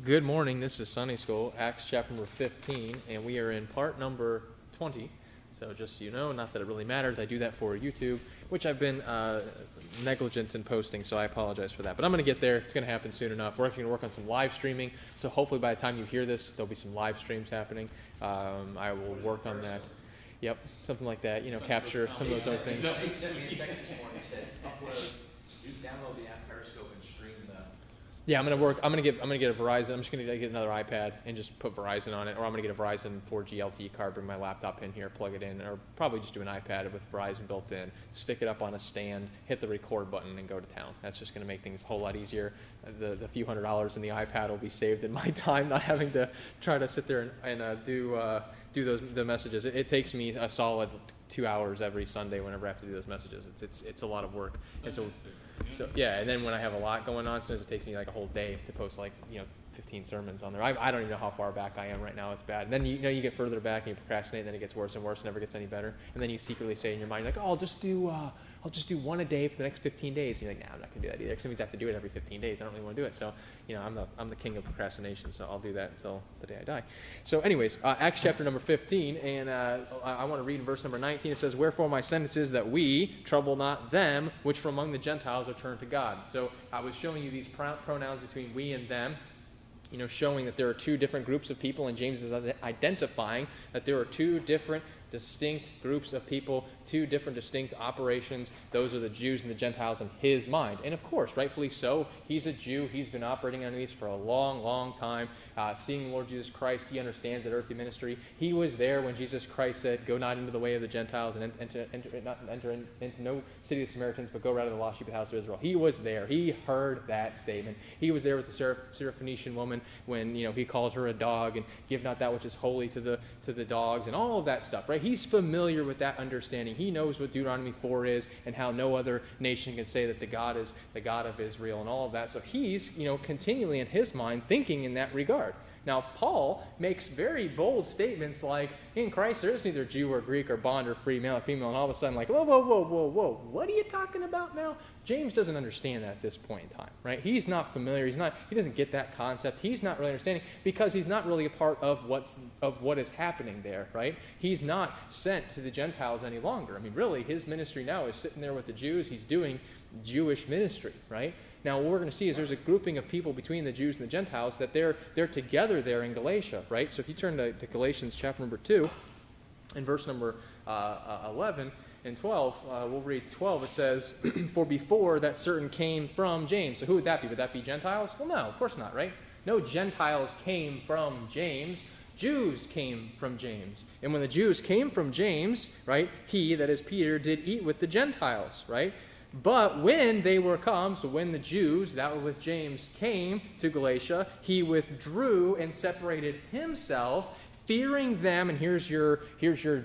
Good morning. This is Sunday School, Acts chapter number 15, and we are in part number 20. So just so you know, not that it really matters, I do that for YouTube, which I've been negligent in posting, so I apologize for that. But I'm going to get there. It's going to happen soon enough. We're actually going to work on some live streaming, so hopefully by the time you hear this, there'll be some live streams happening. I will work on that. Yep, something like that, capture some of those other things. He sent me a text this morning. He said, you download the app Periscope and stream the... Yeah, I'm gonna get a Verizon. I'm just gonna get another iPad and just put Verizon on it, or I'm gonna get a Verizon 4G LTE card, bring my laptop in here, plug it in, or probably just do an iPad with Verizon built in, stick it up on a stand, hit the record button, and go to town. That's just gonna make things a whole lot easier. The few $100s in the iPad will be saved in my time, not having to try to sit there and do the messages. It takes me a solid 2 hours every Sunday whenever I have to do those messages. It's a lot of work, and so yeah, and then when I have a lot going on, sometimes it takes me like a whole day to post 15 sermons on there. I don't even know how far back I am right now. It's bad. And then you get further back and you procrastinate, and then it gets worse and worse, and never gets any better. And then you secretly say in your mind, I'll just do one a day for the next 15 days. And you're like, nah, I'm not gonna do that either. Because that means I have to do it every 15 days. I don't really want to do it. So I'm the king of procrastination. So I'll do that until the day I die. So anyways, Acts chapter number 15, and I want to read in verse number 19. It says, "Wherefore my sentence is that we trouble not them which from among the Gentiles are turned to God." So I was showing you these pronouns between we and them, showing that there are two different groups of people, and James is identifying that there are two different distinct groups of people, two different distinct operations. Those are the Jews and the Gentiles in his mind. And of course, rightfully so, he's a Jew. He's been operating under these for a long, long time. Seeing the Lord Jesus Christ, he understands that earthly ministry. He was there when Jesus Christ said, "Go not into the way of the Gentiles and enter into no city of the Samaritans, but go rather to the lost sheep of the house of Israel." He was there. He heard that statement. He was there with the Syrophoenician woman when he called her a dog, and give not that which is holy to the dogs, and all of that stuff, right? He's familiar with that understanding. He knows what Deuteronomy 4 is and how no other nation can say that the God is the God of Israel and all of that. So he's, continually in his mind thinking in that regard. Now, Paul makes very bold statements like, in Christ there is neither Jew or Greek or bond or free, male or female, and all of a sudden like, whoa, what are you talking about now? James doesn't understand that at this point in time, right? He's not familiar. He doesn't get that concept. He's not really understanding because he's not really a part of what is happening there, right? He's not sent to the Gentiles any longer. I mean, really, his ministry now is sitting there with the Jews. He's doing Jewish ministry, right? Now, what we're going to see is there's a grouping of people between the Jews and the Gentiles that they're together there in Galatia, right? So if you turn to Galatians chapter number 2, in verse number 11 and 12, we'll read 12. It says, "For before that certain came from James." So who would that be? Would that be Gentiles? Well, no, of course not, right? No Gentiles came from James. Jews came from James. And when the Jews came from James, right, he, that is Peter, did eat with the Gentiles, right? But when they were come, so when the Jews that were with James came to Galatia, he withdrew and separated himself, fearing them, and here's your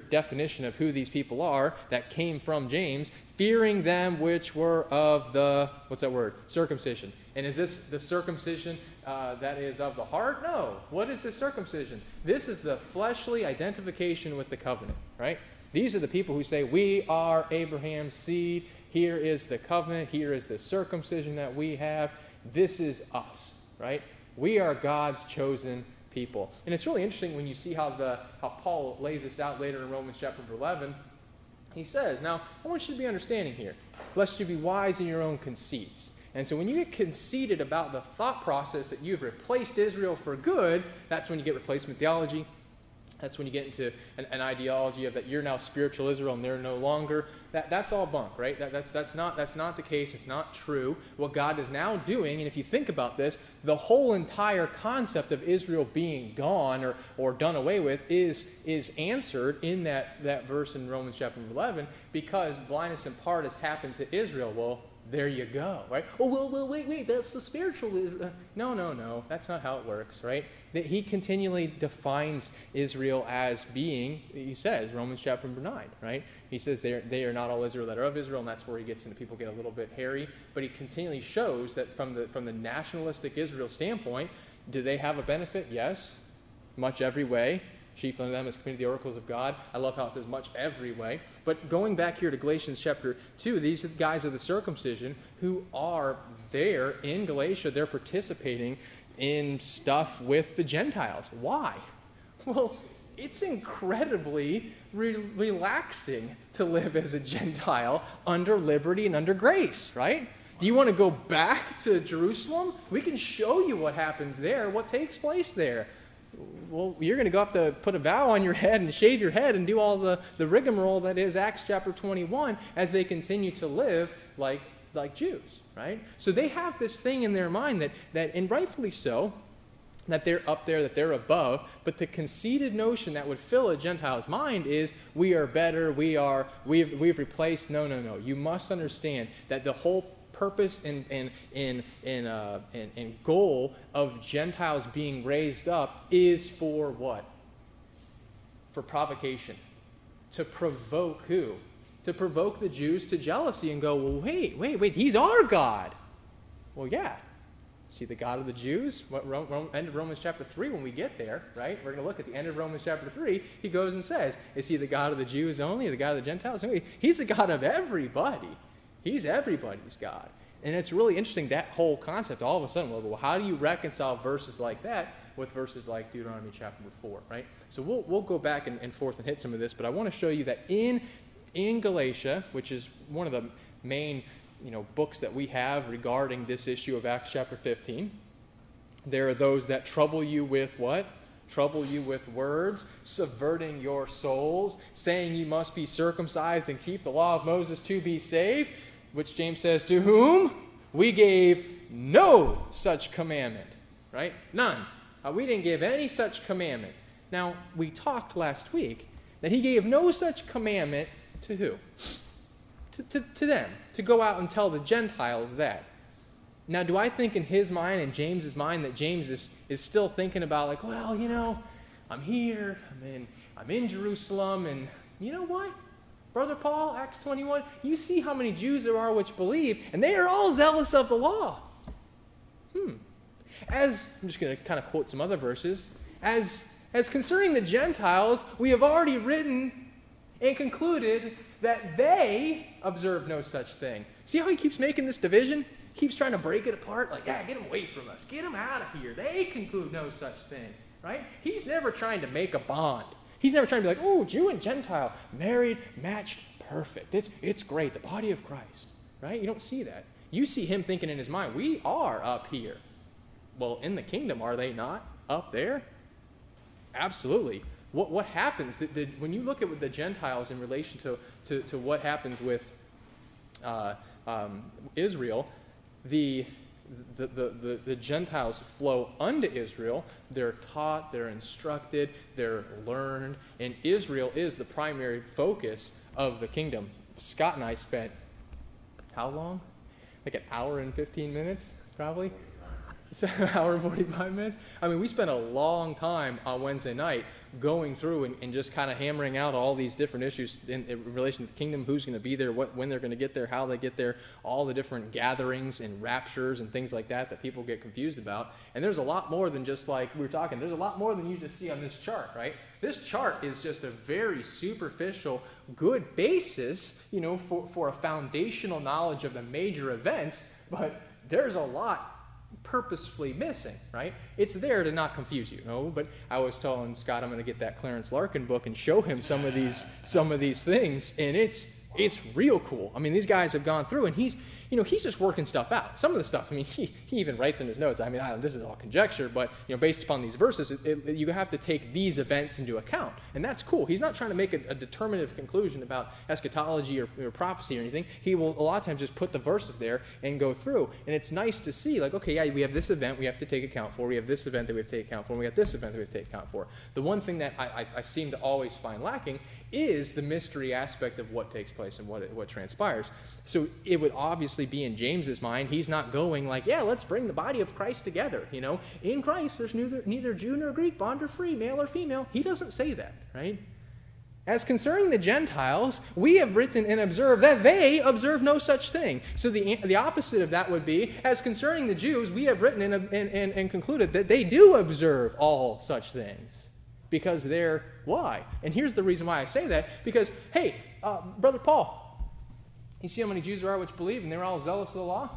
definition of who these people are that came from James, fearing them which were of the, what's that word? Circumcision. And is this the circumcision that is of the heart? No. What is the circumcision? This is the fleshly identification with the covenant, right? These are the people who say, we are Abraham's seed. Here is the covenant. Here is the circumcision that we have. This is us, right? We are God's chosen people. And it's really interesting when you see how Paul lays this out later in Romans chapter 11. He says, now, I want you to be understanding here, lest you be wise in your own conceits. And so when you get conceited about the thought process that you've replaced Israel for good, that's when you get replacement theology. That's when you get into an ideology of that you're now spiritual Israel and they're no longer. That's all bunk, right? That's not the case. It's not true. What God is now doing, and if you think about this, the whole entire concept of Israel being gone or done away with is answered in that verse in Romans chapter 11, because blindness in part has happened to Israel. Well, there you go, right? Oh, well, wait, that's the spiritual Israel. No, that's not how it works, right? That he continually defines Israel as being, he says, Romans chapter number 9, right? He says they are not all Israel that are of Israel, and that's where he gets into people get a little bit hairy. But he continually shows that from the nationalistic Israel standpoint, do they have a benefit? Yes, much every way. Chief among them is committed the oracles of God. I love how it says much every way. But going back here to Galatians chapter 2, these are the guys of the circumcision who are there in Galatia. They're participating in stuff with the Gentiles. Why? Well, it's incredibly relaxing to live as a Gentile under liberty and under grace, right? Do you want to go back to Jerusalem? We can show you what happens there, what takes place there. Well, you're going to have to put a vow on your head and shave your head and do all the rigmarole that is Acts chapter 21 as they continue to live like Jews, right? So they have this thing in their mind that and rightfully so, that they're up there, that they're above, but the conceited notion that would fill a Gentile's mind is we are better, we've replaced. No. You must understand that the whole purpose and goal of Gentiles being raised up is for what? For provocation. To provoke who? To provoke the Jews to jealousy and go, well, wait, he's our God. Well, yeah. See the God of the Jews? End of Romans chapter 3 when we get there, right? We're going to look at the end of Romans chapter 3. He goes and says, is he the God of the Jews only, or the God of the Gentiles only? He's the God of everybody. He's everybody's God. And it's really interesting, that whole concept. All of a sudden, well, how do you reconcile verses like that with verses like Deuteronomy chapter 4, right? So we'll go back and forth and hit some of this, but I want to show you that in Galatia, which is one of the main books that we have regarding this issue of Acts chapter 15, there are those that trouble you with what? Trouble you with words, subverting your souls, saying you must be circumcised and keep the law of Moses to be saved, which James says, to whom we gave no such commandment, right? None. We didn't give any such commandment. Now, we talked last week that he gave no such commandment to who? To them, to go out and tell the Gentiles that. Now, do I think in his mind and James's mind that James is still thinking about like, well, I'm here, I'm in Jerusalem, and you know what? Brother Paul, Acts 21, you see how many Jews there are which believe, and they are all zealous of the law. As, I'm just going to kind of quote some other verses, as concerning the Gentiles, we have already written and concluded that they observe no such thing. See how he keeps making this division? He keeps trying to break it apart, like, get them away from us. Get them out of here. They conclude no such thing, right? He's never trying to make a bond. He's never trying to be like, oh, Jew and Gentile, married, matched, perfect. It's great, the body of Christ, right? You don't see that. You see him thinking in his mind, we are up here. Well, in the kingdom, are they not up there? Absolutely. What happens, when you look at the Gentiles in relation to what happens with Israel, the Gentiles flow unto Israel. They're taught, they're instructed, they're learned, and Israel is the primary focus of the kingdom. Scott and I spent, how long? Like an hour and 15 minutes, probably? So, an hour and 45 minutes? I mean, we spent a long time on Wednesday night going through and just kind of hammering out all these different issues in relation to the kingdom, who's going to be there, when they're going to get there, how they get there, all the different gatherings and raptures and things like that people get confused about. And there's a lot more than just like we were talking. There's a lot more than you just see on this chart, right? This chart is just a very superficial, good basis, for a foundational knowledge of the major events, but there's a lot purposefully missing, right? It's there to not confuse you, but I was telling Scott I'm going to get that Clarence Larkin book and show him some of these things, and it's real cool. I mean, these guys have gone through, and he's just working stuff out. Some of the stuff, he even writes in his notes. I mean, this is all conjecture, but based upon these verses, you have to take these events into account, and that's cool. He's not trying to make a determinative conclusion about eschatology or prophecy or anything. He will a lot of times just put the verses there and go through, and it's nice to see, like, okay, yeah, we have this event we have to take account for. We have this event that we have to take account for. And we have this event that we have to take account for. The one thing that I seem to always find lacking is the mystery aspect of what takes place and what transpires. So it would obviously be in James's mind. He's not going like, yeah, let's bring the body of Christ together. In Christ, there's neither Jew nor Greek, bond or free, male or female. He doesn't say that, right? As concerning the Gentiles, we have written and observed that they observe no such thing. So the opposite of that would be, as concerning the Jews, we have written and concluded that they do observe all such things. Because they're, why? And here's the reason why I say that. Because, hey, Brother Paul, you see how many Jews there are which believe and they're all zealous of the law?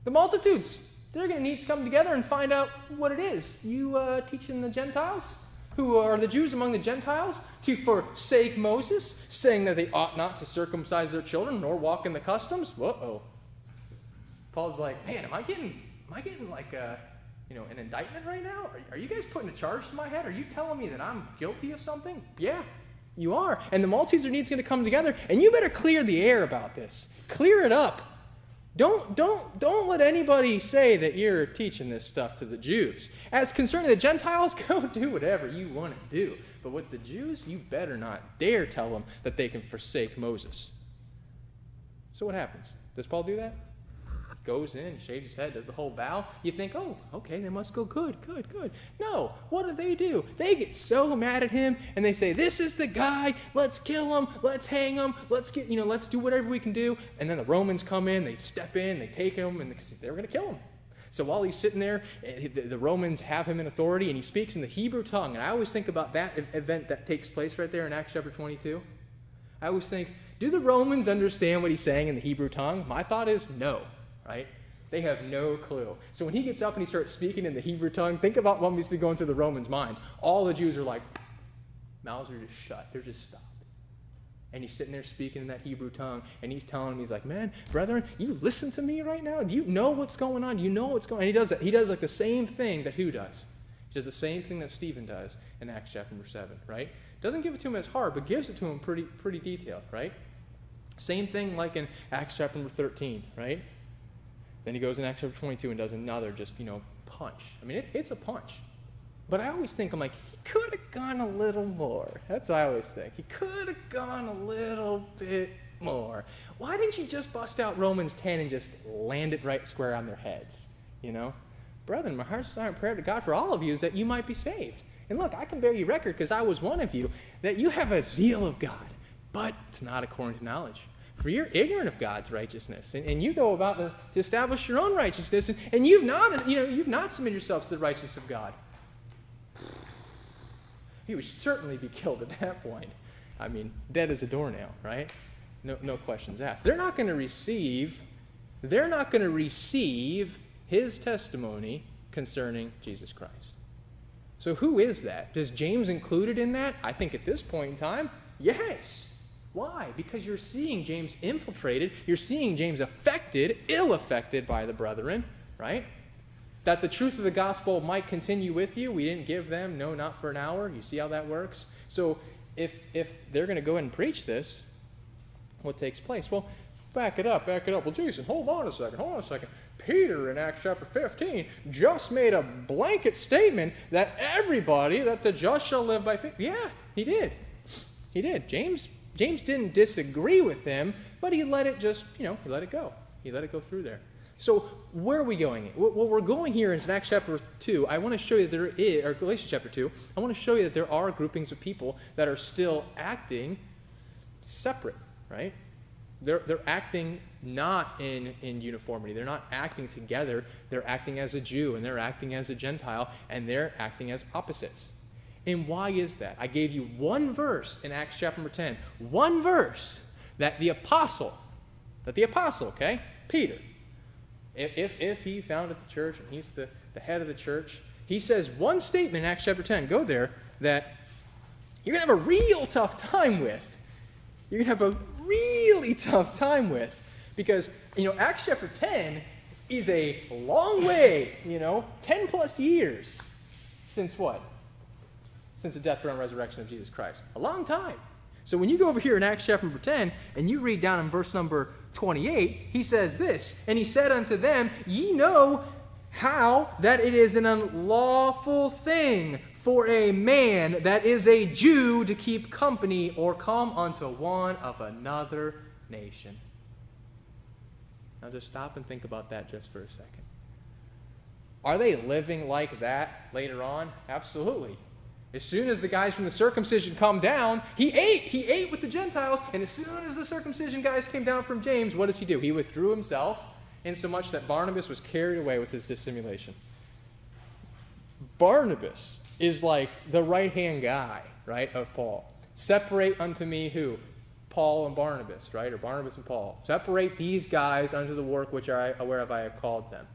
The multitudes. they're going to need to come together and find out what it is. You teaching the Gentiles, who are the Jews among the Gentiles, to forsake Moses, saying that they ought not to circumcise their children nor walk in the customs? Whoa. Paul's like, man, am I getting like an indictment right now? Are you guys putting a charge to my head? Are you telling me that I'm guilty of something? Yeah, you are. And the multitudes of needs going to come together, and you better clear the air about this. Clear it up. Don't let anybody say that you're teaching this stuff to the Jews. As concerning the Gentiles, go do whatever you want to do. But with the Jews, you better not dare tell them that they can forsake Moses. So what happens? Does Paul do that? Goes in, shaves his head, does the whole vow. You think, oh, okay, they must go good. No, what do? They get so mad at him, and they say, this is the guy, let's kill him, let's hang him, let's do whatever we can do. And then the Romans come in, they step in, they take him, and they were going to kill him. So while he's sitting there, the Romans have him in authority, and he speaks in the Hebrew tongue. And I always think about that event that takes place right there in Acts chapter 22. I always think, do the Romans understand what he's saying in the Hebrew tongue? My thought is no. Right? They have no clue. So when he gets up and he starts speaking in the Hebrew tongue, think about what must be going through the Romans' minds. All the Jews are like, mouths are just shut. They're just stopped. And he's sitting there speaking in that Hebrew tongue, and he's telling them, he's like, man, brethren, you listen to me right now? Do you know what's going on? You know what's going on? And he does that. He does like the same thing that who does? He does the same thing that Stephen does in Acts chapter 7, right? Doesn't give it to him as hard, but gives it to him pretty detailed, right? Same thing like in Acts chapter 13, right? Then he goes in Acts chapter 22 and does another just, punch. I mean, it's a punch. But I always think, I'm like, he could have gone a little more. That's what I always think. He could have gone a little bit more. Why didn't you just bust out Romans 10 and just land it right square on their heads? Brethren, my heart's desire and prayer to God for all of you is that you might be saved. And look, I can bear you record, because I was one of you, that you have a zeal of God, but it's not according to knowledge. For you're ignorant of God's righteousness, and you go about to establish your own righteousness, and you've not submitted yourselves to the righteousness of God. He would certainly be killed at that point. I mean, dead as a doornail, right? No questions asked. They're not going to receive his testimony concerning Jesus Christ. So who is that? Is James included in that? I think at this point in time, yes. Why? Because you're seeing James infiltrated. You're seeing James affected, ill-affected by the brethren, right? That the truth of the gospel might continue with you. We didn't give them, no, not for an hour. You see how that works? So if they're going to go ahead and preach this, what takes place? Well, back it up. Well, Jason, hold on a second. Peter in Acts chapter 15 just made a blanket statement that the just shall live by faith. Yeah, he did. James didn't disagree with him, but he let it just, he let it go. He let it go through there. So where are we going? What we're going here is in Acts chapter 2. I want to show you that there is, or Galatians chapter 2, I want to show you that there are groupings of people that are still acting separate, right? They're acting not in uniformity. They're not acting together. They're acting as a Jew, and they're acting as a Gentile, and they're acting as opposites. And why is that? I gave you one verse in Acts chapter 10. One verse that the apostle, okay, Peter, if he founded the church and he's the head of the church, he says one statement in Acts chapter 10, go there, that you're going to have a real tough time with. You're going to have a really tough time with. Because, Acts chapter 10 is a long way, 10 plus years since what? Since the death, burial, and resurrection of Jesus Christ. A long time. So when you go over here in Acts chapter 10, and you read down in verse number 28, he says this, and he said unto them, ye know how that it is an unlawful thing for a man that is a Jew to keep company or come unto one of another nation. Now just stop and think about that just for a second. Are they living like that later on? Absolutely. As soon as the guys from the circumcision come down, he ate with the Gentiles, and as soon as the circumcision guys came down from James, what does he do? He withdrew himself, insomuch that Barnabas was carried away with his dissimulation. Barnabas is like the right-hand guy, right, of Paul. Separate unto me who? Paul and Barnabas, right, or Barnabas and Paul. Separate these guys unto the work which whereof I have called them.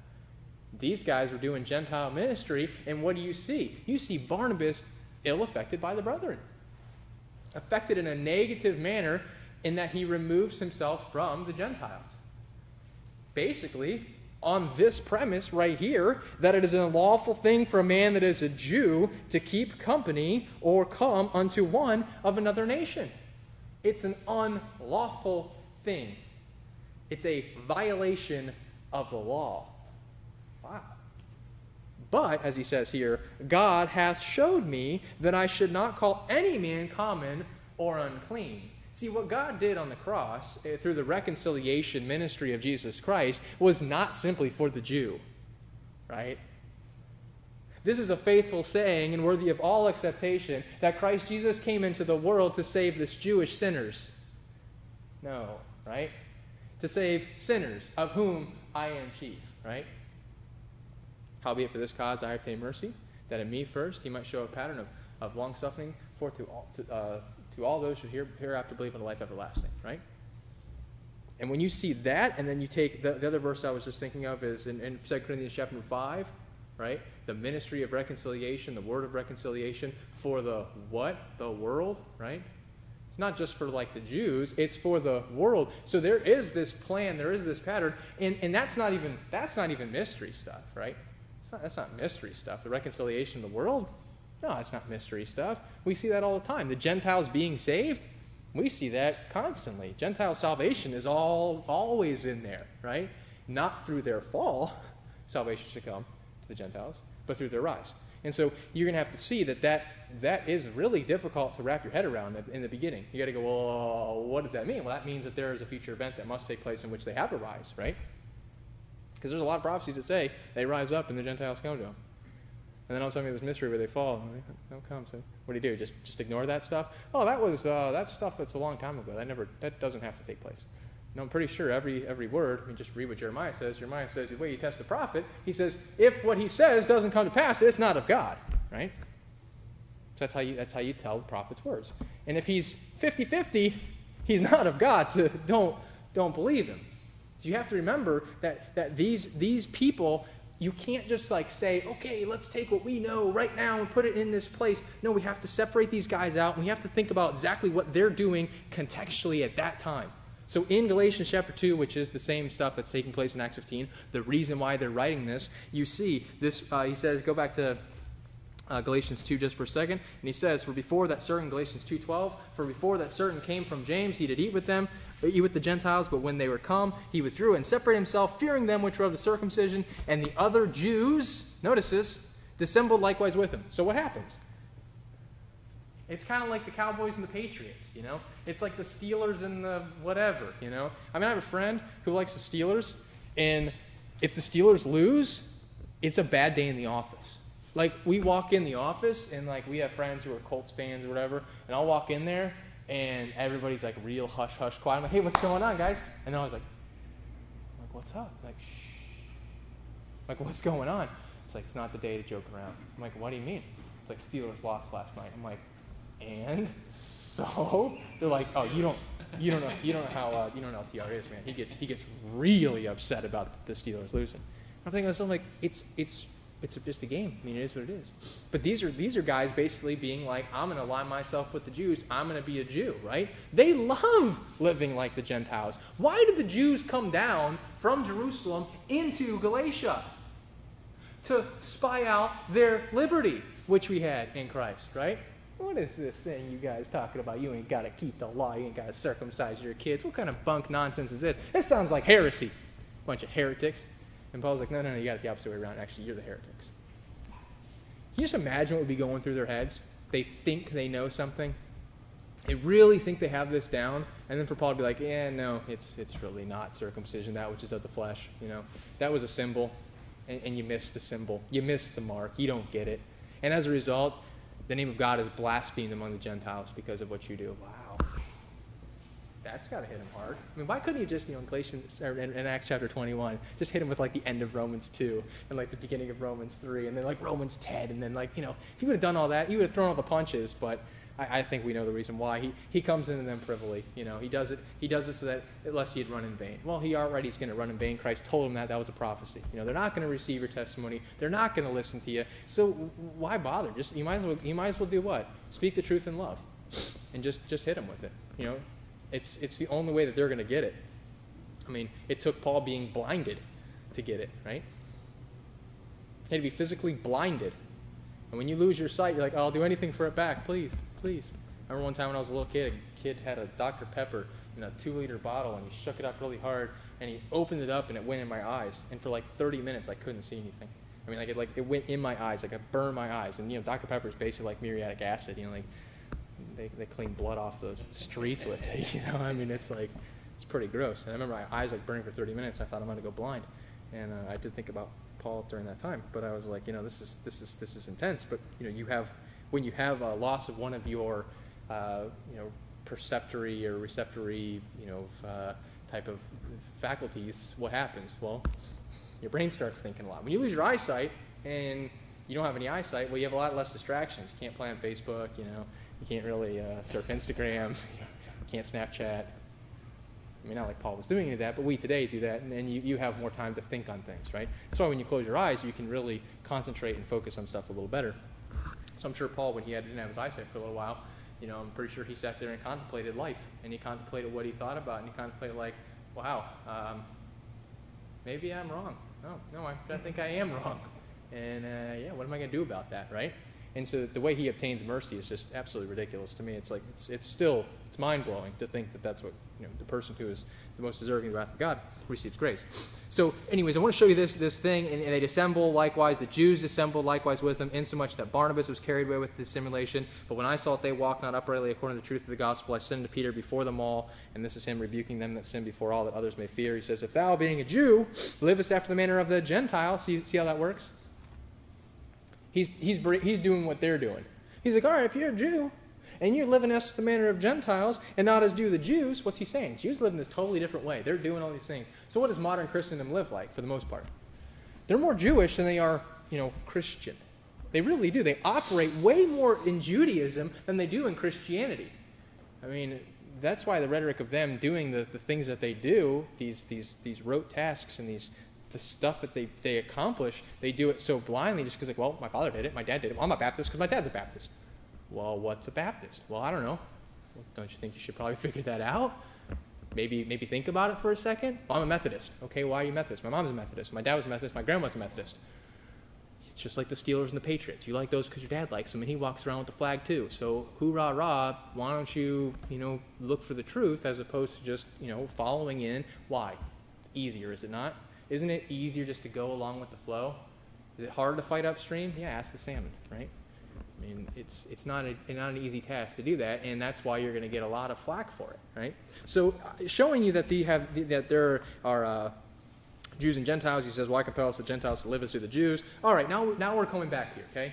These guys were doing Gentile ministry, and what do you see? You see Barnabas ill-affected by the brethren. Affected in a negative manner in that he removes himself from the Gentiles. Basically, on this premise right here, that it is an unlawful thing for a man that is a Jew to keep company or come unto one of another nation. It's an unlawful thing. It's a violation of the law. Wow. But, as he says here, God hath showed me that I should not call any man common or unclean. See, what God did on the cross, through the reconciliation ministry of Jesus Christ, was not simply for the Jew, right? This is a faithful saying and worthy of all acceptation that Christ Jesus came into the world to save this Jewish sinners. No, right? To save sinners, of whom I am chief, right? Howbeit for this cause I obtain mercy, that in me first he might show a pattern of long-suffering forth to all those who hereafter believe in a life everlasting, right? And when you see that, and then you take the other verse I was just thinking of is in 2 Corinthians chapter 5, right? The ministry of reconciliation, the word of reconciliation for the what? The world, right? It's not just for like the Jews, it's for the world. So there is this plan, there is this pattern, and that's not even mystery stuff, right? That's not mystery stuff. The reconciliation of the world? No, that's not mystery stuff. We see that all the time. The Gentiles being saved, we see that constantly. Gentile salvation is always in there, right? Not through their fall, salvation should come to the Gentiles, but through their rise. And so you're going to have to see that is really difficult to wrap your head around in the beginning. You got to go, well, what does that mean? Well, that means that there is a future event that must take place in which they have a rise, right? Because there's a lot of prophecies that say they rise up and the Gentiles come to them. And then all of a sudden there's mystery where they fall. And they don't come. So what do? Just ignore that stuff? Oh, that's stuff that's a long time ago. That doesn't have to take place. No, I'm pretty sure every word, I mean, just read what Jeremiah says. Jeremiah says the way you test a prophet, he says, if what he says doesn't come to pass, it's not of God, right? So that's how you tell the prophet's words. And if he's 50-50, he's not of God, so don't believe him. So you have to remember that these people, you can't just like say, okay, let's take what we know right now and put it in this place. No, we have to separate these guys out, and we have to think about exactly what they're doing contextually at that time. So in Galatians chapter 2, which is the same stuff that's taking place in Acts 15, the reason why they're writing this, you see this, he says, go back to Galatians 2 just for a second, and he says, for before that certain, Galatians 2:12, for before that certain came from James, he did eat with the Gentiles, but when they were come, he withdrew and separated himself, fearing them which were of the circumcision, and the other Jews, notice this, dissembled likewise with him. So what happens? It's kind of like the Cowboys and the Patriots, you know? It's like the Steelers and the whatever, you know? I mean, I have a friend who likes the Steelers, and if the Steelers lose, it's a bad day in the office. Like, we walk in the office, and, like, we have friends who are Colts fans or whatever, and I'll walk in there, and everybody's, like, real hush-hush quiet. I'm like, hey, what's going on, guys? And then I was like, what's up? Like, shh. Like, what's going on? It's like, it's not the day to joke around. I'm like, what do you mean? It's like, Steelers lost last night. I'm like, and? So? They're like, oh, you don't know how TR is, man. He gets really upset about the Steelers losing. I'm thinking to myself, like, it's just a game. I mean, it is what it is. But these are guys basically being like, I'm going to align myself with the Jews. I'm going to be a Jew, right? They love living like the Gentiles. Why did the Jews come down from Jerusalem into Galatia? To spy out their liberty, which we had in Christ, right? What is this thing you guys talking about? You ain't got to keep the law. You ain't got to circumcise your kids. What kind of bunk nonsense is this? This sounds like heresy. Bunch of heretics. And Paul's like, no, you got it the opposite way around. Actually, you're the heretics. Can you just imagine what would be going through their heads? They think they know something. They really think they have this down. And then for Paul to be like, yeah, no, it's really not circumcision, that which is of the flesh. You know, that was a symbol, and you missed the symbol. You missed the mark. You don't get it. And as a result, the name of God is blasphemed among the Gentiles because of what you do. Wow. That's got to hit him hard. I mean, why couldn't he just, in Galatians, or in Acts chapter 21, just hit him with like the end of Romans 2 and like the beginning of Romans 3 and then like Romans 10 and then like, if he would have done all that, he would have thrown all the punches, but I think we know the reason why. He comes into them privily. He does it so that lest he'd run in vain. Well, he already is going to run in vain. Christ told him that was a prophecy. They're not going to receive your testimony. They're not going to listen to you. So why bother? You might as well do what? Speak the truth in love, and just hit them with it. It's the only way that they're going to get it. I mean, it took Paul being blinded to get it, right? He had to be physically blinded. And when you lose your sight, you're like, oh, I'll do anything for it back, please, please. I remember one time when I was a little kid, a kid had a Dr. Pepper in a 2-liter bottle, and he shook it up really hard, and he opened it up, and it went in my eyes. And for like 30 minutes, I couldn't see anything. I mean, it went in my eyes, like it burned my eyes. And Dr. Pepper is basically like muriatic acid. They clean blood off the streets with it. I mean, it's pretty gross. And I remember my eyes burning for 30 minutes. I thought I'm going to go blind, and I did think about Paul during that time. But I was like, this is intense. But when you have a loss of one of your perceptory or receptory type of faculties, what happens? Well, your brain starts thinking a lot. When you lose your eyesight and you don't have any eyesight, well, you have a lot less distractions. You can't play on Facebook. You can't really surf Instagram. You can't Snapchat. I mean, not like Paul was doing any of that, but we today do that, and then you have more time to think on things, right? That's why when you close your eyes, you can really concentrate and focus on stuff a little better. So I'm sure Paul, when didn't have his eyesight for a little while, I'm pretty sure he sat there and contemplated life, and he contemplated what he thought about, and he contemplated wow, maybe I'm wrong. No, I think I am wrong. And what am I going to do about that, right? And so the way he obtains mercy is just absolutely ridiculous to me. It's it's mind-blowing to think that that's what, the person who is the most deserving of the wrath of God receives grace. So anyways, I want to show you this thing, and they dissemble likewise. The Jews dissembled likewise with them, insomuch that Barnabas was carried away with dissimulation. But when I saw that they walked not uprightly according to the truth of the gospel, I sent unto Peter before them all, and this is him rebuking them that sin before all, that others may fear. He says, if thou, being a Jew, livest after the manner of the Gentiles, see how that works? He's doing what they're doing. He's like, all right, if you're a Jew, and you're living as the manner of Gentiles, and not as do the Jews, what's he saying? Jews live in this totally different way. They're doing all these things. So what does modern Christendom live like, for the most part? They're more Jewish than they are, Christian. They really do. They operate way more in Judaism than they do in Christianity. I mean, that's why the rhetoric of them doing the things that they do, these rote tasks and the stuff that they accomplish, they do it so blindly just because, well, my father did it, my dad did it. Well, I'm a Baptist because my dad's a Baptist. Well, what's a Baptist? Well, I don't know. Well, don't you think you should probably figure that out? Maybe think about it for a second. Well, I'm a Methodist. Okay, why are you Methodist? My mom's a Methodist. My dad was a Methodist. My grandma's a Methodist. It's just like the Steelers and the Patriots. You like those because your dad likes them, and he walks around with the flag too. So hoorah, rah, why don't you, look for the truth as opposed to just, following in. Why? It's easier, is it not? Isn't it easier just to go along with the flow? Is it hard to fight upstream? Yeah, ask the salmon, right? I mean, it's not an easy task to do that, and that's why you're going to get a lot of flack for it, right? So, showing you that there are Jews and Gentiles, he says, why compel us the Gentiles to live as do the Jews? All right, now we're coming back here, okay?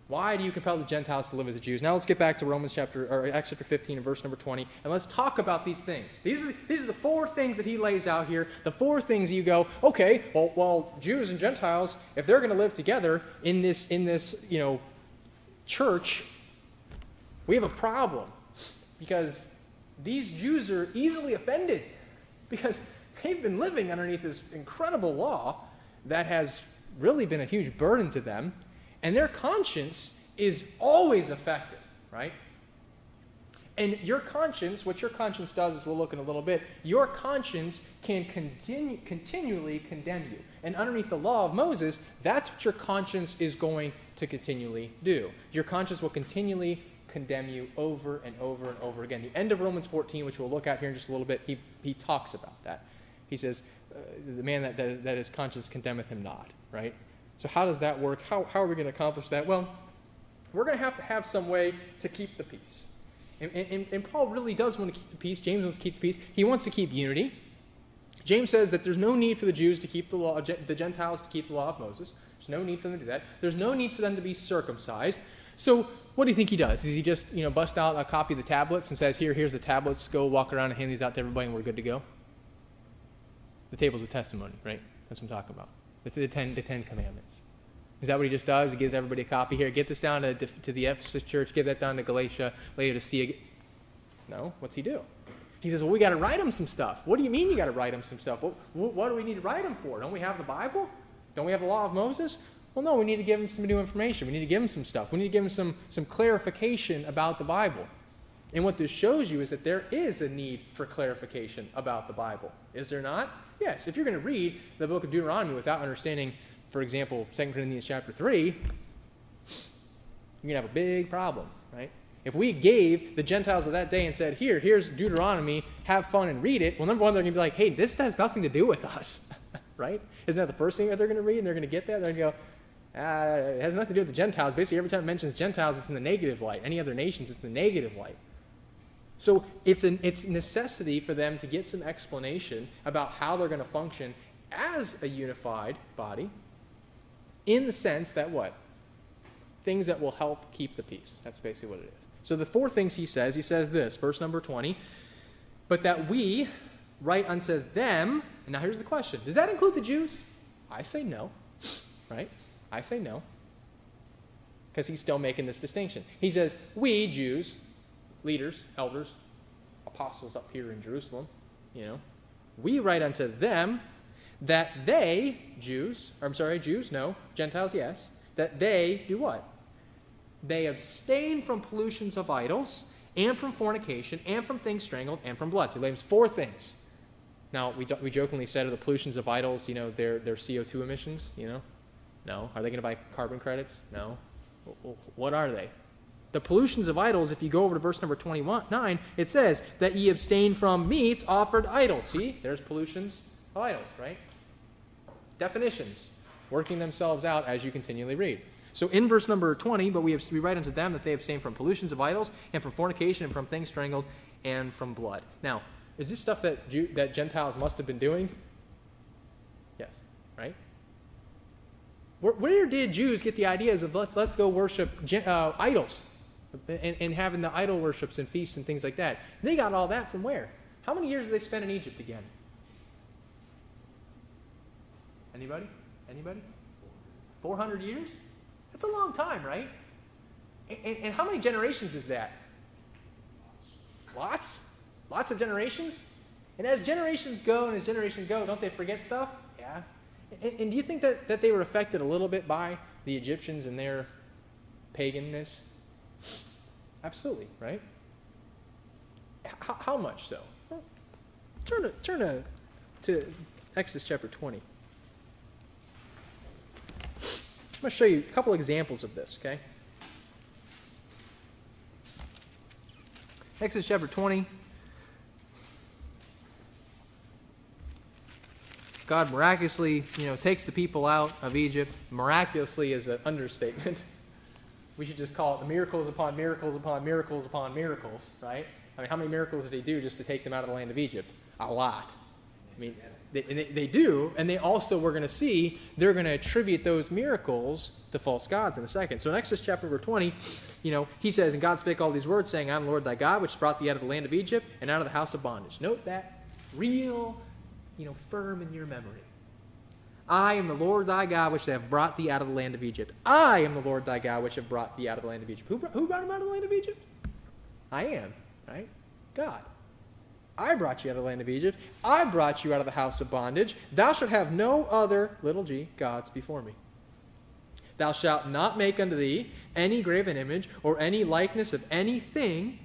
Why do you compel the Gentiles to live as the Jews? Now let's get back to Acts chapter 15 and verse number 20, and let's talk about these things. These are the 4 things that he lays out here. The 4 things you go, okay, well, Jews and Gentiles, if they're going to live together in this church, we have a problem, because these Jews are easily offended because they've been living underneath this incredible law that has really been a huge burden to them, and their conscience is always affected, right? And your conscience, what your conscience does, as we'll look in a little bit, your conscience can continually condemn you. And underneath the law of Moses, that's what your conscience is going to continually do. Your conscience will continually condemn you over and over and over again. The end of Romans 14, which we'll look at here in just a little bit, he talks about that. He says, the man that his conscience condemneth him not, right? So how does that work? How are we going to accomplish that? Well, we're going to have some way to keep the peace. And Paul really does want to keep the peace. James wants to keep the peace. He wants to keep unity. James says that there's no need for the Jews to keep the law, the Gentiles to keep the law of Moses. There's no need for them to do that. There's no need for them to be circumcised. So what do you think he does? Does he just, bust out a copy of the tablets and says, here's the tablets, go walk around and hand these out to everybody and we're good to go? The tables of testimony, right? That's what I'm talking about. It's the Ten Commandments. Is that what he just does? He gives everybody a copy here. Get this down to the Ephesus church. Give that down to Galatia, Laodicea. No, what's he do? He says, well, we got to write them some stuff. What do you mean you got to write them some stuff? What do we need to write them for? Don't we have the Bible? Don't we have the law of Moses? Well, no, we need to give them some new information. We need to give them some stuff. We need to give them some clarification about the Bible. And what this shows you is that there is a need for clarification about the Bible. Is there not? Yes. If you're going to read the book of Deuteronomy without understanding, for example, 2 Corinthians chapter 3, you're going to have a big problem, right? If we gave the Gentiles of that day and said, here's Deuteronomy, have fun and read it, well, number one, they're going to be like, hey, this has nothing to do with us, right? Isn't that the first thing that they're going to read? And they're going to get that? They're going to go, it has nothing to do with the Gentiles. Basically, every time it mentions Gentiles, it's in the negative light. Any other nations, it's in the negative light. So it's necessity for them to get some explanation about how they're going to function as a unified body in the sense that what? Things that will help keep the peace. That's basically what it is. So the four things he says this, verse number 20, but that we write unto them, and now here's the question, does that include the Jews? I say no, right? I say no, because he's still making this distinction. He says, we Jews, leaders, elders, apostles up here in Jerusalem, we write unto them that they, Jews, Gentiles, yes, that they do what? They abstain from pollutions of idols, and from fornication, and from things strangled, and from blood. So he names four things. Now, we jokingly said of the pollutions of idols, their CO2 emissions, No. Are they going to buy carbon credits? No. What are they? The pollutions of idols, if you go over to verse number 29, it says that ye abstain from meats offered idols. See, there's pollutions of idols, right? Definitions, working themselves out as you continually read. So in verse number 20, but we write unto them that they abstain from pollutions of idols, and from fornication, and from things strangled, and from blood. Now, is this stuff that Gentiles must have been doing? Yes, right? Where did Jews get the ideas of let's go worship idols and having the idol worships and feasts and things like that? They got all that from where? How many years did they spend in Egypt again? Anybody? 400 years? That's a long time, right? And how many generations is that? Lots? Lots of generations? And as generations go and as generations go, don't they forget stuff? Yeah. And do you think that they were affected a little bit by the Egyptians and their paganness? Absolutely, right? How much so? Well, turn to Exodus chapter 20. I'm going to show you a couple examples of this, okay? Exodus chapter 20. God miraculously, takes the people out of Egypt. Miraculously is an understatement. We should just call it the miracles upon miracles upon miracles upon miracles, right? I mean, how many miracles did he do just to take them out of the land of Egypt? A lot. I mean, they do, and they also, we're going to see, they're going to attribute those miracles to false gods in a second. So in Exodus chapter number 20, he says, and God spake all these words, saying, I am the Lord thy God, which brought thee out of the land of Egypt, and out of the house of bondage. Note that real, firm in your memory. I am the Lord thy God, which have brought thee out of the land of Egypt. I am the Lord thy God, which have brought thee out of the land of Egypt. Who brought him out of the land of Egypt? I am, right? God. I brought you out of the land of Egypt. I brought you out of the house of bondage. Thou shalt have no other, little g, gods before me. Thou shalt not make unto thee any graven image or any likeness of anything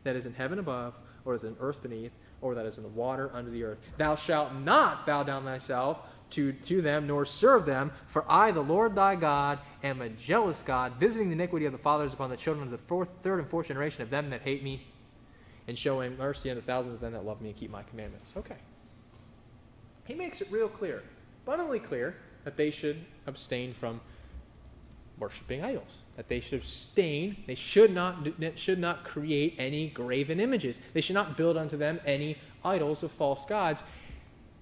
that is in heaven above, or is in earth beneath, or that is in the water under the earth. Thou shalt not bow down thyself to them, nor serve them, for I, the Lord thy God, am a jealous God, visiting the iniquity of the fathers upon the children of the third and fourth generation of them that hate me, and showing mercy unto thousands of them that love me and keep my commandments. Okay. He makes it real clear, abundantly clear, that they should abstain from worshiping idols. That they should abstain. They should not create any graven images. They should not build unto them any idols of false gods,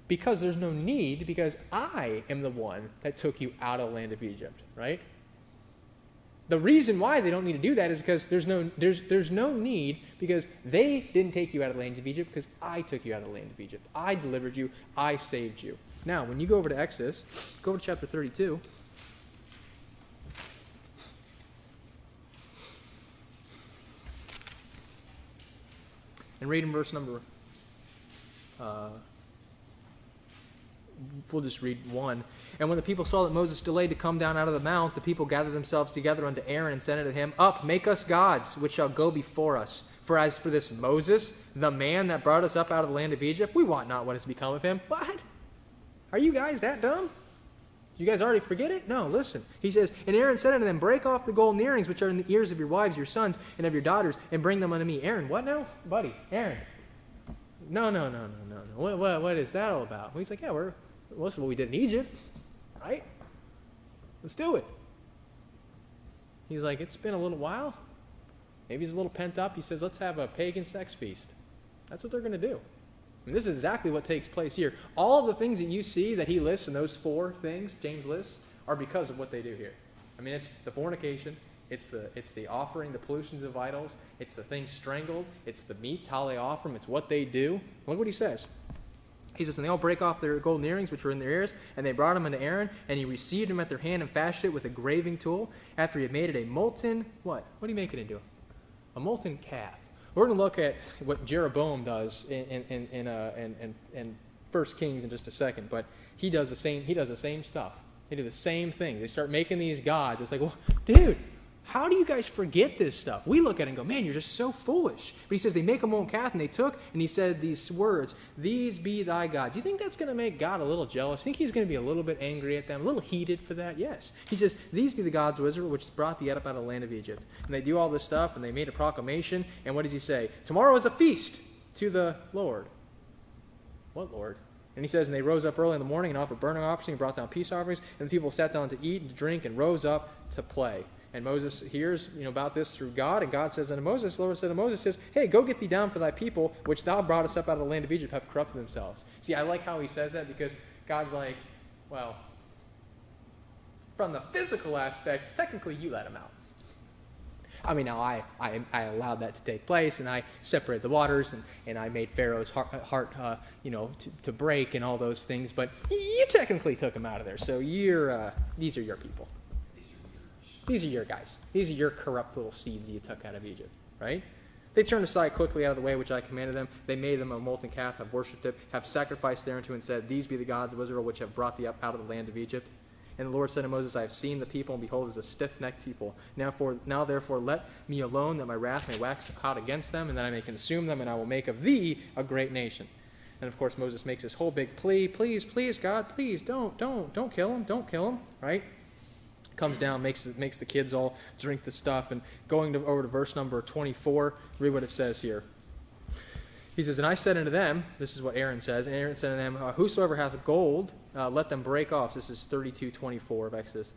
because there's no need, because I am the one that took you out of the land of Egypt, right? The reason why they don't need to do that is because there's no need, because they didn't take you out of the land of Egypt, because I took you out of the land of Egypt. I delivered you. I saved you. Now, when you go over to Exodus, go over to chapter 32. And read in verse number, we'll just read 1. And when the people saw that Moses delayed to come down out of the mount, the people gathered themselves together unto Aaron and said unto him, Up, make us gods, which shall go before us. For as for this Moses, the man that brought us up out of the land of Egypt, we wot not what has become of him. What? Are you guys that dumb? You guys already forget it? No, listen. He says, And Aaron said unto them, Break off the golden earrings which are in the ears of your wives, your sons, and of your daughters, and bring them unto me. Aaron, what now? Buddy, Aaron. No. What is that all about? Well, he's like, yeah, well, this is what we did in Egypt, right? Let's do it. He's like, it's been a little while. Maybe he's a little pent up. He says, let's have a pagan sex feast. That's what they're going to do. I mean, this is exactly what takes place here. All of the things that you see that he lists in those 4 things, James lists, are because of what they do here. I mean, it's the fornication, it's the offering, the pollutions of idols, it's the things strangled, it's the meats, how they offer them, it's what they do. Look what he says. He says, And they all break off their golden earrings which were in their ears, and they brought them unto Aaron, and he received them at their hand and fashioned it with a graving tool, after he had made it a molten, what? What do you make it into? A molten calf. We're going to look at what Jeroboam does in 1 Kings in just a second, but he does the same stuff. They do the same thing. They start making these gods. It's like, well, dude, how do you guys forget this stuff? We look at it and go, man, you're just so foolish. But he says they make a molten calf, and they took, and he said these words, These be thy gods. Do you think that's going to make God a little jealous? Think he's going to be a little bit angry at them, a little heated for that? Yes. He says, These be the gods of Israel, which brought thee up out of the land of Egypt. And they do all this stuff, and they made a proclamation, and what does he say? Tomorrow is a feast to the Lord. What Lord? And he says, And they rose up early in the morning and offered burnt offerings and brought down peace offerings, and the people sat down to eat and to drink and rose up to play. And Moses hears, about this through God, and God says unto Moses, the Lord said to Moses, says, Hey, go get thee down, for thy people, which thou broughtest up out of the land of Egypt, have corrupted themselves. See, I like how he says that, because God's like, well, from the physical aspect, technically you let them out. I mean, now I allowed that to take place, and I separated the waters, and I made Pharaoh's heart to break and all those things, but you technically took them out of there, so these are your people. These are your guys. These are your corrupt little seeds that you took out of Egypt, right? They turned aside quickly out of the way which I commanded them. They made them a molten calf, have worshipped it, have sacrificed thereunto, and said, These be the gods of Israel, which have brought thee up out of the land of Egypt. And the Lord said to Moses, I have seen the people, and behold, it is a stiff-necked people. Now therefore let me alone, that my wrath may wax out against them, and that I may consume them, and I will make of thee a great nation. And of course Moses makes this whole big plea, please, God, please, don't kill him, right? Comes down, makes the kids all drink the stuff, and going over to verse number 24, read what it says here. He says, And I said unto them, this is what Aaron says, and Aaron said unto them, Whosoever hath gold, let them break off. This is 32:24 of Exodus.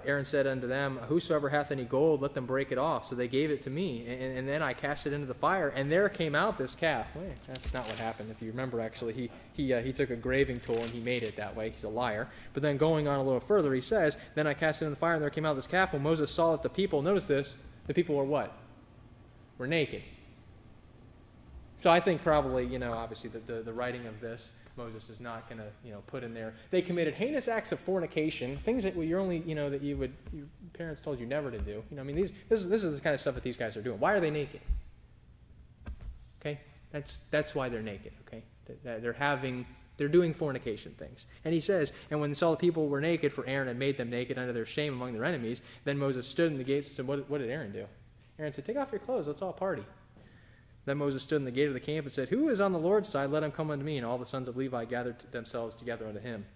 Aaron said unto them, Whosoever hath any gold, let them break it off. So they gave it to me, and then I cast it into the fire, and there came out this calf. Wait, that's not what happened. If you remember, actually, he took a graving tool, and he made it that way. He's a liar. But then going on a little further, he says, Then I cast it in the fire, and there came out this calf. When Moses saw that the people, notice this, the people were what? Were naked. So I think probably, obviously the writing of this, Moses is not going to, put in there. They committed heinous acts of fornication, things that you're only, that your parents told you never to do. This is the kind of stuff that these guys are doing. Why are they naked? Okay, that's why they're naked. Okay, they're doing fornication things. And he says, And when they saw the people were naked, for Aaron had made them naked under their shame among their enemies, then Moses stood in the gates and said, What did Aaron do? Aaron said, Take off your clothes, let's all party. Then Moses stood in the gate of the camp and said, Who is on the Lord's side? Let him come unto me. And all the sons of Levi gathered themselves together unto him.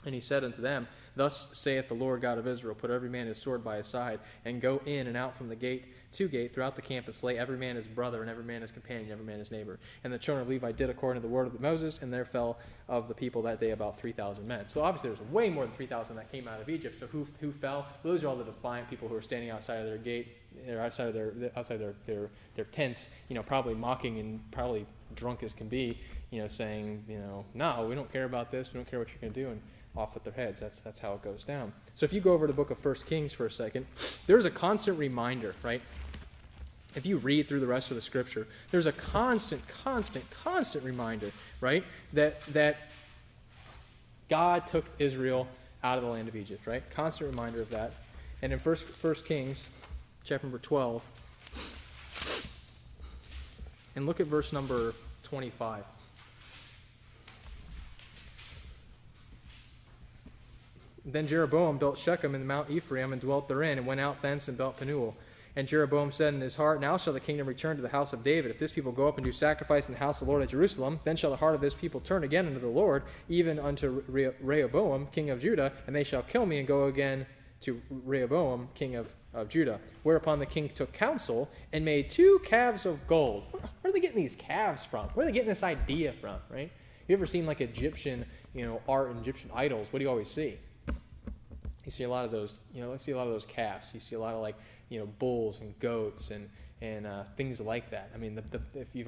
And he said unto them, Thus saith the Lord God of Israel, Put every man his sword by his side, and go in and out from the gate to gate throughout the camp, and slay every man his brother, and every man his companion, every man his neighbor. And the children of Levi did according to the word of Moses, and there fell of the people that day about 3,000 men. So obviously there was way more than 3,000 that came out of Egypt. So who fell? Those are all the defiant people who are standing outside of their gate, or outside of their tents, probably mocking and probably drunk as can be, saying, no, we don't care about this, we don't care what you're going to do, and off with their heads. That's how it goes down. So if you go over to the book of 1 Kings for a second, there's a constant reminder, right? If you read through the rest of the scripture, there's a constant reminder, right? That God took Israel out of the land of Egypt, right? Constant reminder of that. And in 1 Kings, chapter number 12, And look at verse number 25. Then Jeroboam built Shechem in Mount Ephraim and dwelt therein, and went out thence and built Penuel. And Jeroboam said in his heart, Now shall the kingdom return to the house of David. If this people go up and do sacrifice in the house of the Lord at Jerusalem, then shall the heart of this people turn again unto the Lord, even unto Rehoboam, king of Judah, and they shall kill me and go again to Rehoboam, king of Judah. Whereupon the king took counsel and made 2 calves of gold. Where are they getting these calves from? Where are they getting this idea from, right? You ever seen like Egyptian, art and Egyptian idols? What do you always see? You see a lot of those, calves. You see a lot of bulls and goats and things like that. I mean, if you've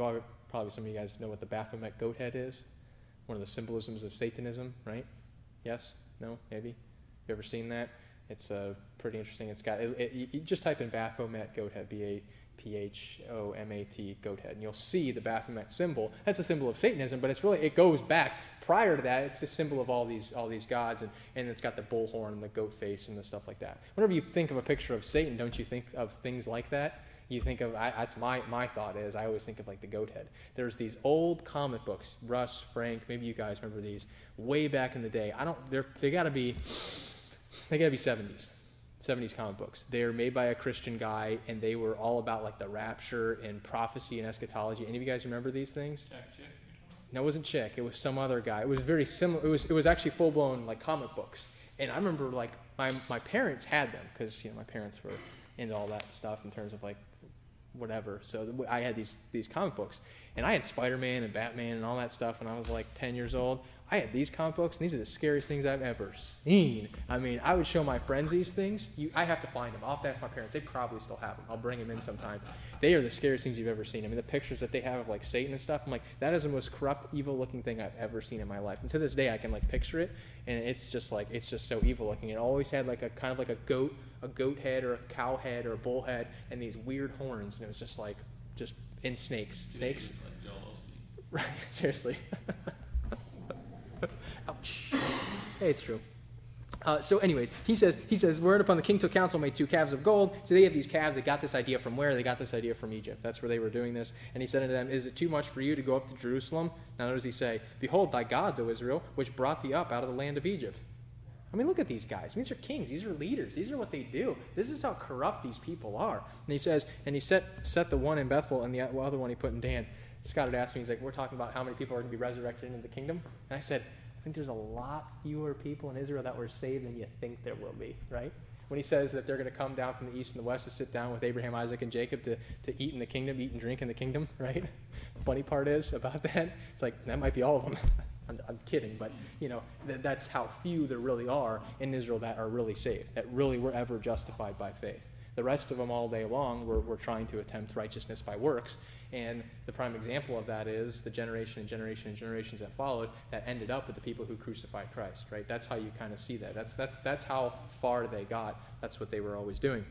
probably some of you guys know what the Baphomet goat head is, one of the symbolisms of Satanism, right? Yes? No? Maybe? You ever seen that? It's pretty interesting. It's got you just type in Baphomet goat head, Baphomet goat head, and you'll see the Baphomet symbol. That's a symbol of Satanism, but it goes back. Prior to that, it's a symbol of all these gods, and it's got the bullhorn and the goat face and the stuff like that. Whenever you think of a picture of Satan, don't you think of things like that? You think of, that's my thought is, I always think of like the goat head. There's these old comic books, Russ, Frank, maybe you guys remember these, way back in the day. They gotta be 70s comic books. They're made by a Christian guy, and they were all about like the rapture and prophecy and eschatology. Any of you guys remember these things? Chick. No, it wasn't Chick. It was some other guy. It was very similar. It was actually full-blown like comic books. And I remember like my parents had them because my parents were into all that stuff in terms of like whatever. So I had these comic books, and I had Spider-Man and Batman and all that stuff when I was like 10 years old. I had these comic books, and these are the scariest things I've ever seen. I mean, I would show my friends these things. I have to find them. I'll have to ask my parents. They probably still have them. I'll bring them in sometime. They are the scariest things you've ever seen. I mean, the pictures that they have of like Satan and stuff, I'm like, that is the most corrupt, evil-looking thing I've ever seen in my life. And to this day, I can like picture it, and it's just so evil-looking. It always had like a kind of like a goat head or a cow head or a bull head, and these weird horns, and it was just in snakes. Snakes. It's like Joel Osteen. Right? Seriously. Ouch. Hey, it's true. So anyways, he says, whereupon the king took counsel, made 2 calves of gold. So they have these calves. They got this idea from where? They got this idea from Egypt. That's where they were doing this. And he said unto them, Is it too much for you to go up to Jerusalem? Now what does he say? Behold, thy gods, O Israel, which brought thee up out of the land of Egypt. I mean, look at these guys. I mean, these are kings. These are leaders. These are what they do. This is how corrupt these people are. And he says, and he set the one in Bethel, and the other one he put in Dan. Scott had asked me, he's like, we're talking about how many people are going to be resurrected into the kingdom. And I said, I think there's a lot fewer people in Israel that were saved than you think there will be, right? When he says that they're going to come down from the east and the west to sit down with Abraham, Isaac, and Jacob to eat in the kingdom, eat and drink in the kingdom, right? The funny part is about that, it's like, that might be all of them. I'm kidding, but, that's how few there really are in Israel that are really saved, that really were ever justified by faith. The rest of them all day long were trying to attempt righteousness by works. And the prime example of that is the generation and generations that followed that ended up with the people who crucified Christ, right? That's how you kind of see that. That's how far they got. That's what they were always doing.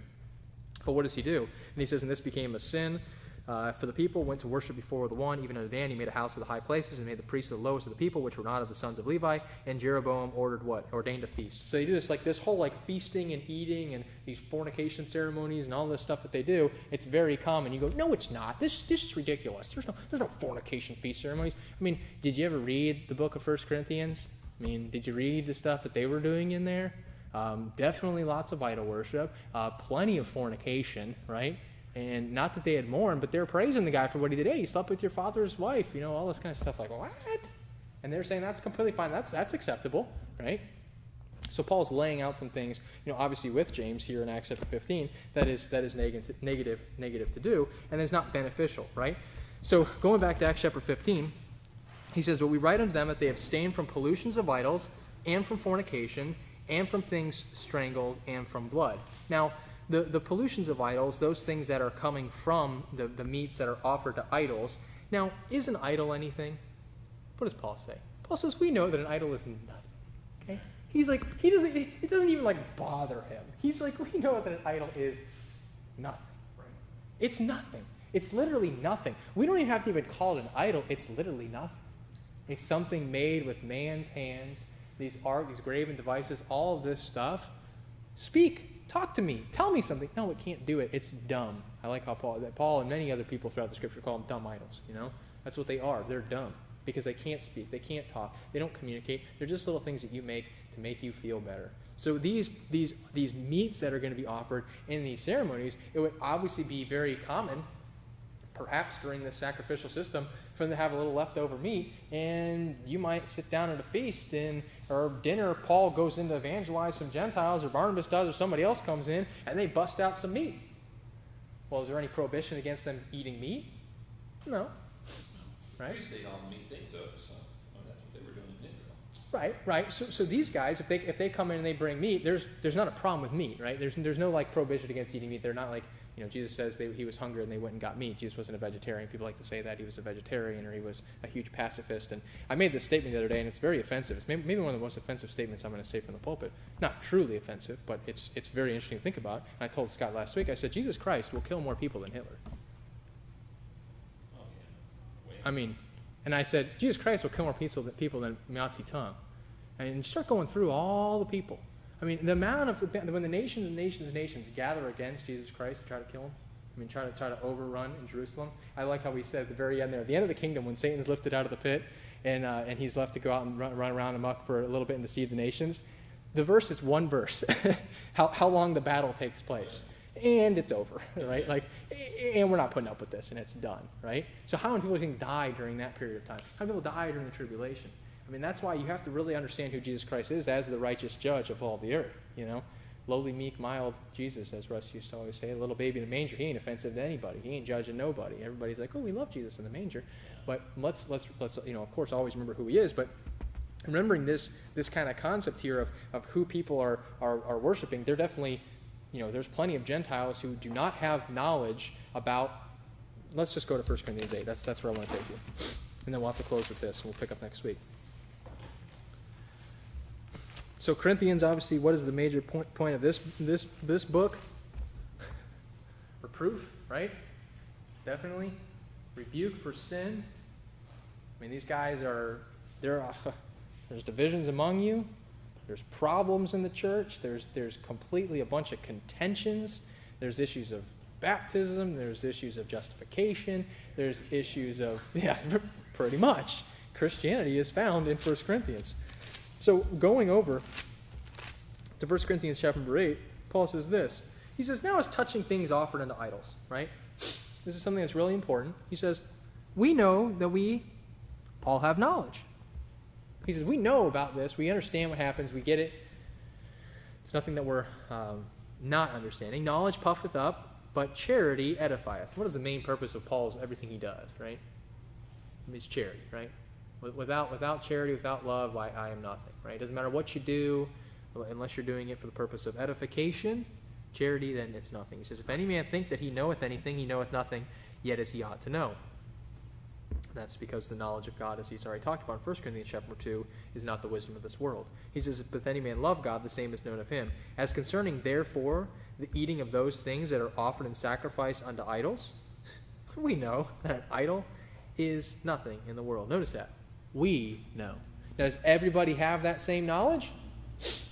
But what does he do? And he says, and this became a sin. For the people went to worship before the one, even unto Dan. He made a house of the high places and made the priests of the lowest of the people, which were not of the sons of Levi. And Jeroboam ordered what? Ordained a feast. So they do this whole feasting and eating and these fornication ceremonies and all this stuff that they do. It's very common. You go, no, it's not. This is ridiculous. There's no fornication feast ceremonies. I mean, did you ever read the book of 1 Corinthians? I mean, did you read the stuff that they were doing in there? Definitely lots of idol worship, plenty of fornication, right? And not that they had mourned, but they're praising the guy for what he did. Hey, he slept with your father's wife, all this kind of stuff. Like, what? And they're saying that's completely fine. That's acceptable, right? So Paul's laying out some things, obviously with James here in Acts chapter 15, that is negative to do, and is not beneficial, right? So going back to Acts chapter 15, he says, but we write unto them that they abstain from pollutions of idols, and from fornication, and from things strangled, and from blood. Now, the pollutions of idols, those things that are coming from the meats that are offered to idols. Now, is an idol anything? What does Paul say? Paul says we know that an idol is nothing. Okay? He's like, it doesn't even bother him. He's like, we know that an idol is nothing. Right. It's nothing. It's literally nothing. We don't even have to even call it an idol. It's literally nothing. It's something made with man's hands. These graven devices, all of this stuff. Speak. Talk to me. Tell me something. No, it can't do it. It's dumb. I like how Paul and many other people throughout the scripture call them dumb idols, you know? That's what they are. They're dumb because they can't speak. They can't talk. They don't communicate. They're just little things that you make to make you feel better. So these meats that are going to be offered in these ceremonies, it would obviously be very common, perhaps during this sacrificial system, for them to have a little leftover meat, and you might sit down at a feast or dinner. Paul goes in to evangelize some Gentiles, or Barnabas does, or somebody else comes in, and they bust out some meat. Well, is there any prohibition against them eating meat? No. Right? Jews ate all the meat they took, so that's what they were doing in Israel. Right. So these guys, if they come in and they bring meat, there's not a problem with meat, right? There's no like prohibition against eating meat. They're not like, you know, Jesus says he was hungry and they went and got meat. Jesus wasn't a vegetarian. People like to say that he was a vegetarian or he was a huge pacifist. And I made this statement the other day, and it's very offensive. It's maybe one of the most offensive statements I'm going to say from the pulpit. Not truly offensive, but it's very interesting to think about. And I told Scott last week, I said, Jesus Christ will kill more people than Hitler. Oh, yeah. I mean, and I said, Jesus Christ will kill more people than Mao Zedong. And you start going through all the people. I mean, the amount of, when the nations and nations and nations gather against Jesus Christ and try to kill him, I mean, try to overrun in Jerusalem. I like how he said at the very end there, at the end of the kingdom, when Satan's lifted out of the pit and he's left to go out and run around amok for a little bit and deceive the nations, the verse is one verse, how long the battle takes place. And it's over, right? Like, and we're not putting up with this, and it's done, right? So how many people do you think die during that period of time? How many people die during the tribulation? I mean, that's why you have to really understand who Jesus Christ is as the righteous judge of all the earth, you know? Lowly, meek, mild Jesus, as Russ used to always say, a little baby in the manger. He ain't offensive to anybody. He ain't judging nobody. Everybody's like, oh, we love Jesus in the manger. But let's you know, of course, always remember who he is. But remembering this kind of concept here of who people are worshiping, they're definitely, you know, there's plenty of Gentiles who do not have knowledge about, let's just go to 1 Corinthians 8. That's where I want to take you. And then we'll have to close with this, and we'll pick up next week. So Corinthians, obviously, what is the major point of this book? Reproof, right? Definitely. Rebuke for sin. I mean, these guys there's divisions among you. There's problems in the church. There's completely a bunch of contentions. There's issues of baptism. There's issues of justification. There's issues of, yeah, pretty much. Christianity is found in 1 Corinthians. So going over to 1 Corinthians chapter 8, Paul says this. He says, now as touching things offered unto idols, right? This is something that's really important. He says, we know that we all have knowledge. He says, we know about this. We understand what happens. We get it. It's nothing that we're not understanding. Knowledge puffeth up, but charity edifieth. What is the main purpose of Paul's everything he does, right? It's charity, right? Without charity, without love, I am nothing, right? It doesn't matter what you do, unless you're doing it for the purpose of edification, charity, then it's nothing. He says, if any man think that he knoweth anything, he knoweth nothing, yet as he ought to know. That's because the knowledge of God, as he's already talked about in 1 Corinthians chapter 2, is not the wisdom of this world. He says, if any man love God, the same is known of him. As concerning, therefore, the eating of those things that are offered in sacrifice unto idols, we know that an idol is nothing in the world. Notice that. We know. Now, does everybody have that same knowledge?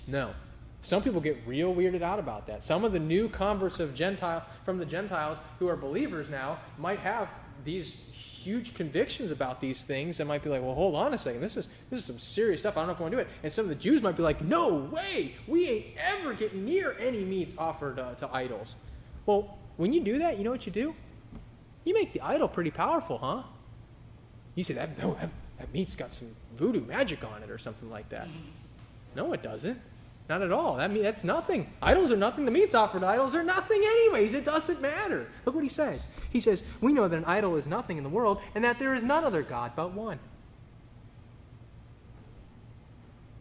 No. Some people get real weirded out about that. Some of the new converts from the Gentiles who are believers now might have these huge convictions about these things and might be like, well, hold on a second. This is some serious stuff. I don't know if I want to do it. And some of the Jews might be like, no way. We ain't ever getting near any meats offered to idols. Well, when you do that, you know what you do? You make the idol pretty powerful, huh? You say, that meat's got some voodoo magic on it or something like that. No, it doesn't. Not at all. That's nothing. Idols are nothing. The meats offered to idols are nothing anyways. It doesn't matter. Look what he says. He says, we know that an idol is nothing in the world and that there is none other God but one.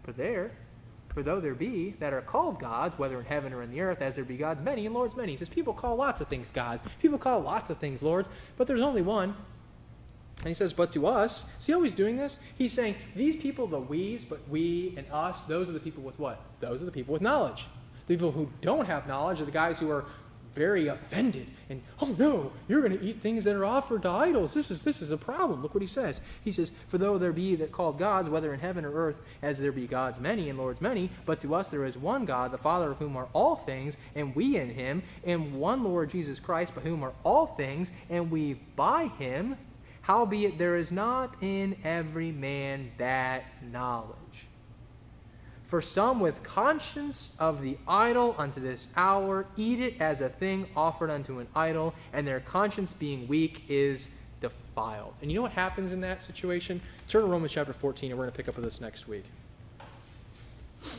For though there be that are called gods, whether in heaven or in the earth, as there be gods many and lords many. He says, people call lots of things gods. People call lots of things lords, but there's only one. And he says, but to us, see how he's doing this? He's saying, these people, the we's, but we and us, those are the people with what? Those are the people with knowledge. The people who don't have knowledge are the guys who are very offended. And, oh no, you're going to eat things that are offered to idols. This is a problem. Look what he says. He says, for though there be that called gods, whether in heaven or earth, as there be gods many and lords many, but to us there is one God, the Father of whom are all things, and we in him, and one Lord Jesus Christ, by whom are all things, and we by him. Howbeit there is not in every man that knowledge. For some with conscience of the idol unto this hour eat it as a thing offered unto an idol, and their conscience being weak is defiled. And you know what happens in that situation? Turn to Romans chapter 14, and we're going to pick up with this next week. I'm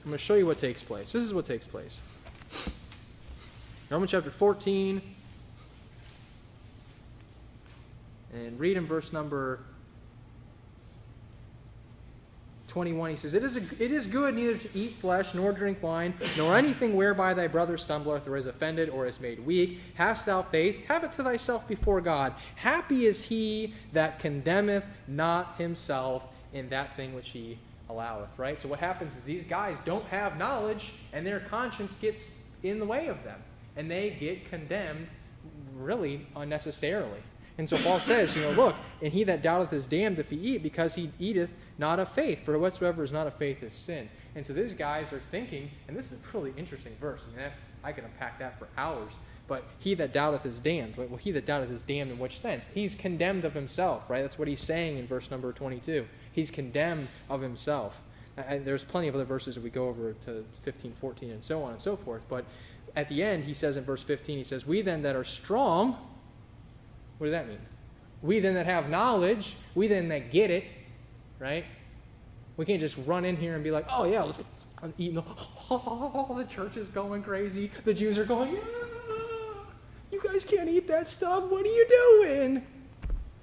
going to show you what takes place. This is what takes place. Romans chapter 14, and read in verse number 21, he says, It is good neither to eat flesh, nor drink wine, nor anything whereby thy brother stumbleth, or is offended, or is made weak. Hast thou faith? Have it to thyself before God. Happy is he that condemneth not himself in that thing which he alloweth. Right? So what happens is these guys don't have knowledge, and their conscience gets in the way of them. And they get condemned really unnecessarily. And so Paul says, look, and he that doubteth is damned if he eat, because he eateth not of faith. For whatsoever is not of faith is sin. And so these guys are thinking, and this is a really interesting verse. I can unpack that for hours. But he that doubteth is damned. Well, he that doubteth is damned in which sense? He's condemned of himself, right? That's what he's saying in verse number 22. He's condemned of himself. And there's plenty of other verses that we go over to 15, 14, and so on and so forth. But at the end, he says in verse 15, he says, we then that are strong. What does that mean? We then that have knowledge, we then that get it, right? We can't just run in here and be like, oh yeah, let's eat. The church is going crazy. The Jews are going, you guys can't eat that stuff. What are you doing?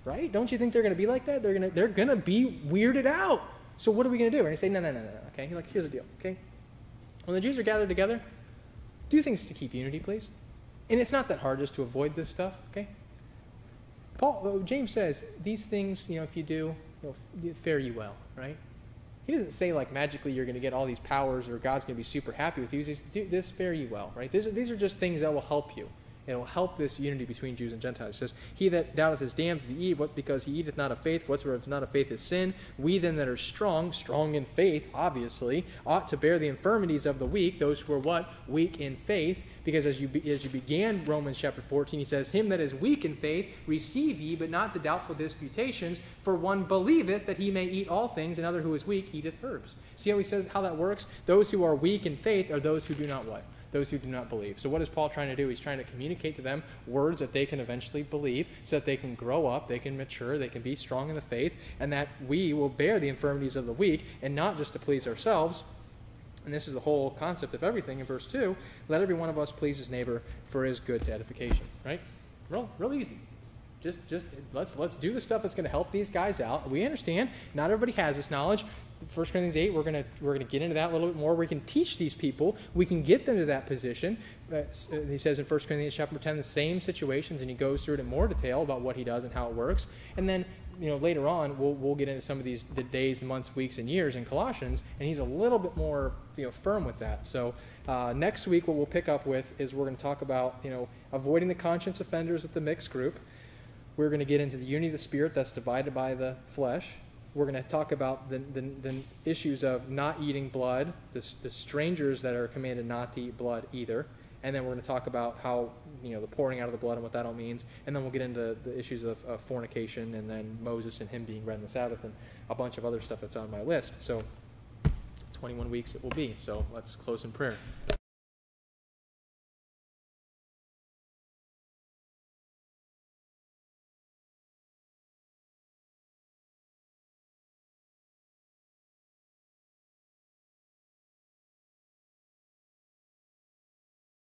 Right? Don't you think they're going to be like that? They're gonna be weirded out. So what are we going to do? And I say, no. Okay, here's the deal. Okay, when the Jews are gathered together, do things to keep unity, please. And it's not that hard just to avoid this stuff. Okay. James says, these things, if you do, fare you well, right? He doesn't say like magically you're going to get all these powers or God's going to be super happy with you. He says, do this, fare you well, right? These are just things that will help you. It will help this unity between Jews and Gentiles. It says, he that doubteth is damned if he eat, because he eateth not of faith, whatsoever is not of faith is sin. We then that are strong in faith, obviously, ought to bear the infirmities of the weak, those who are what? Weak in faith. Because as you began Romans chapter 14, he says, him that is weak in faith, receive ye, but not to doubtful disputations, for one believeth that he may eat all things, and other who is weak eateth herbs. See how he says how that works? Those who are weak in faith are those who do not what? Those who do not believe. So what is Paul trying to do? He's trying to communicate to them words that they can eventually believe so that they can grow up, they can mature, they can be strong in the faith, and that we will bear the infirmities of the weak, and not just to please ourselves. And this is the whole concept of everything in verse 2. Let every one of us please his neighbor for his good to edification. Right? Real easy. Just let's do the stuff that's going to help these guys out. We understand not everybody has this knowledge. 1 Corinthians 8, we're going to get into that a little bit more. We can teach these people. We can get them to that position. He says in 1 Corinthians chapter 10 the same situations, and he goes through it in more detail about what he does and how it works. And then later on we'll get into some of the days, months, weeks, and years in Colossians, and he's a little bit more firm with that. So next week what we'll pick up with is we're going to talk about avoiding the conscience offenders with the mixed group. We're going to get into the unity of the Spirit that's divided by the flesh. We're going to talk about the issues of not eating blood, the strangers that are commanded not to eat blood either. And then we're going to talk about how, the pouring out of the blood and what that all means. And then we'll get into the issues of fornication, and then Moses and him being read on the Sabbath, and a bunch of other stuff that's on my list. So 21 weeks it will be. So let's close in prayer.